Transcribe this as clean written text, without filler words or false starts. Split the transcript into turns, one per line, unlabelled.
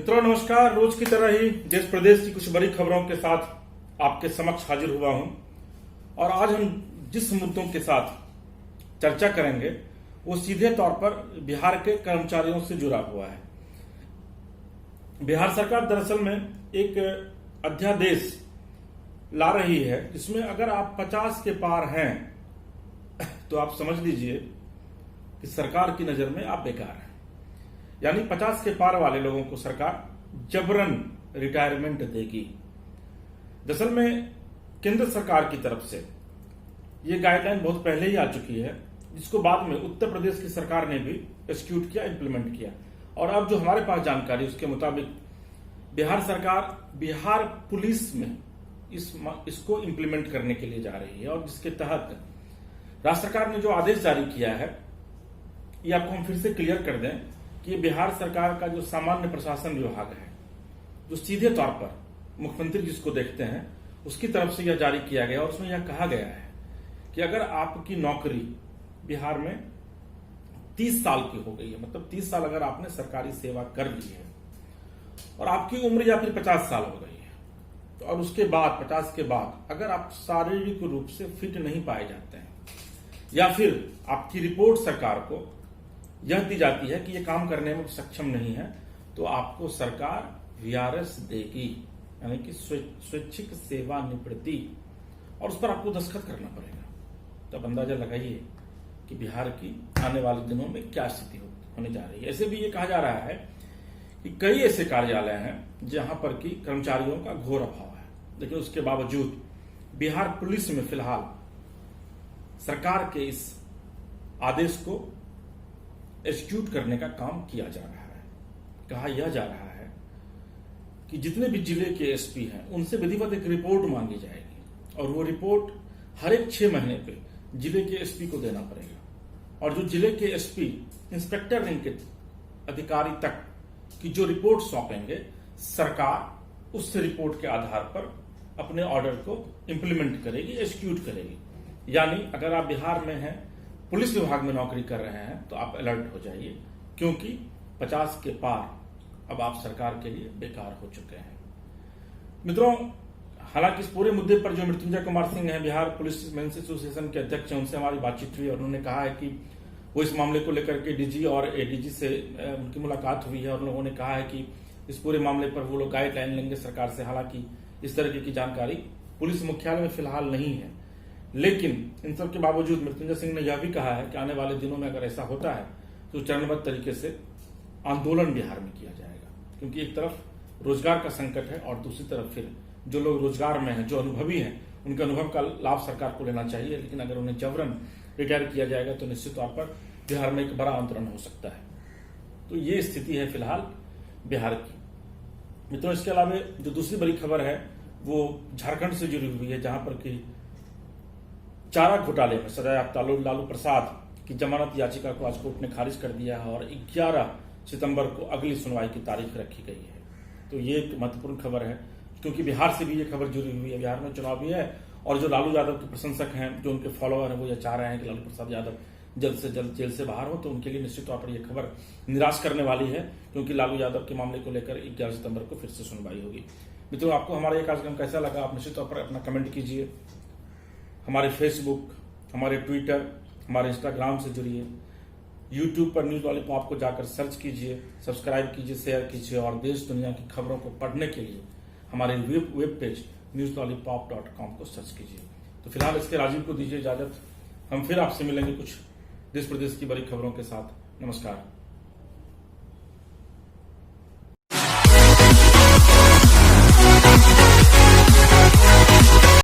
मित्रों नमस्कार। रोज की तरह ही देश प्रदेश की कुछ बड़ी खबरों के साथ आपके समक्ष हाजिर हुआ हूं और आज हम जिस मुद्दों के साथ चर्चा करेंगे वो सीधे तौर पर बिहार के कर्मचारियों से जुड़ा हुआ है। बिहार सरकार दरअसल में एक अध्यादेश ला रही है जिसमें अगर आप 50 के पार हैं तो आप समझ लीजिए कि सरकार की नजर में आप बेकार हैं। यानी 50 के पार वाले लोगों को सरकार जबरन रिटायरमेंट देगी। दरअसल में केंद्र सरकार की तरफ से ये गाइडलाइन बहुत पहले ही आ चुकी है, जिसको बाद में उत्तर प्रदेश की सरकार ने भी एक्जीक्यूट किया, इंप्लीमेंट किया। और अब जो हमारे पास जानकारी उसके मुताबिक बिहार सरकार बिहार पुलिस में इसको इंप्लीमेंट करने के लिए जा रही है और जिसके तहत राज्य सरकार ने जो आदेश जारी किया है ये आपको हम फिर से क्लियर कर दें कि बिहार सरकार का जो सामान्य प्रशासन विभाग है, जो सीधे तौर पर मुख्यमंत्री जिसको देखते हैं, उसकी तरफ से यह जारी किया गया और उसमें यह कहा गया है कि अगर आपकी नौकरी बिहार में 30 साल की हो गई है, मतलब 30 साल अगर आपने सरकारी सेवा कर ली है और आपकी उम्र या फिर 50 साल हो गई है, तो और उसके बाद 50 के बाद अगर आप शारीरिक रूप से फिट नहीं पाए जाते हैं या फिर आपकी रिपोर्ट सरकार को यह दी जाती है कि ये काम करने में सक्षम नहीं है, तो आपको सरकार वीआरएस देगी, यानी कि स्वैच्छिक सेवानिवृत्ति, और उस पर आपको दस्तखत करना पड़ेगा। तब अंदाजा लगाइए कि बिहार की आने वाले दिनों में क्या स्थिति होने जा रही है। ऐसे भी ये कहा जा रहा है कि कई ऐसे कार्यालय हैं जहां पर कि कर्मचारियों का घोर अभाव है, लेकिन उसके बावजूद बिहार पुलिस में फिलहाल सरकार के इस आदेश को एक्जीक्यूट करने का काम किया जा रहा है। कहा यह जा रहा है कि जितने भी जिले के एसपी हैं उनसे विधिवत एक रिपोर्ट मांगी जाएगी और वो रिपोर्ट हर एक 6 महीने पे जिले के एसपी को देना पड़ेगा और जो जिले के एसपी इंस्पेक्टर रैंक के अधिकारी तक की जो रिपोर्ट सौंपेंगे, सरकार उस रिपोर्ट के आधार पर अपने ऑर्डर को इंप्लीमेंट करेगी, एक्जीक्यूट करेगी। यानी अगर आप बिहार में हैं, पुलिस विभाग में नौकरी कर रहे हैं, तो आप अलर्ट हो जाइए, क्योंकि 50 के पार अब आप सरकार के लिए बेकार हो चुके हैं। मित्रों, हालांकि इस पूरे मुद्दे पर जो मृत्युंजय कुमार सिंह हैं, बिहार पुलिस मेंस एसोसिएशन के अध्यक्ष हैं, उनसे हमारी बातचीत हुई और उन्होंने कहा है कि वो इस मामले को लेकर के डीजी और एडीजी से उनकी मुलाकात हुई है और लोगों ने कहा है कि इस पूरे मामले पर वो लोग गाइडलाइन लेंगे सरकार से। हालांकि इस तरह की जानकारी पुलिस मुख्यालय में फिलहाल नहीं है, लेकिन इन सब के बावजूद मृत्युंजय सिंह ने यह भी कहा है कि आने वाले दिनों में अगर ऐसा होता है तो चरणबद्ध तरीके से आंदोलन बिहार में किया जाएगा, क्योंकि एक तरफ रोजगार का संकट है और दूसरी तरफ फिर जो लोग रोजगार में हैं, जो अनुभवी हैं, उनके अनुभव का लाभ सरकार को लेना चाहिए। लेकिन अगर उन्हें जबरन रिटायर किया जाएगा तो निश्चित तौर पर बिहार में एक बड़ा आंदोलन हो सकता है। तो ये स्थिति है फिलहाल बिहार की। मित्रों, इसके अलावा जो दूसरी बड़ी खबर है वो झारखंड से जुड़ी हुई है, जहां पर कि चारा घोटाले में सजायाफ्ता लालू प्रसाद की जमानत याचिका को आज कोर्ट ने खारिज कर दिया है और 11 सितंबर को अगली सुनवाई की तारीख रखी गई है। तो ये एक महत्वपूर्ण खबर है, क्योंकि बिहार से भी ये खबर जुड़ी हुई है। बिहार में चुनाव भी है और जो लालू यादव के प्रशंसक हैं, जो उनके फॉलोअर हैं, वो ये चाह रहे हैं कि लालू प्रसाद यादव जल्द से जल्द जेल से बाहर हो। तो उनके लिए निश्चित तौर पर यह खबर निराश करने वाली है, क्योंकि लालू यादव के मामले को लेकर 11 सितंबर को फिर से सुनवाई होगी। मित्रों, आपको हमारा यह कार्यक्रम कैसा लगा, आप निश्चित तौर पर अपना कमेंट कीजिए। हमारे फेसबुक, हमारे ट्विटर, हमारे इंस्टाग्राम से जुड़िए। यूट्यूब पर न्यूज लॉलीपॉप को जाकर सर्च कीजिए, सब्सक्राइब कीजिए, शेयर कीजिए और देश दुनिया की खबरों को पढ़ने के लिए हमारे वेब पेज newslollipop.com को सर्च कीजिए। तो फिलहाल इसके राजीव को दीजिए इजाजत। हम फिर आपसे मिलेंगे कुछ देश प्रदेश की बड़ी खबरों के साथ। नमस्कार।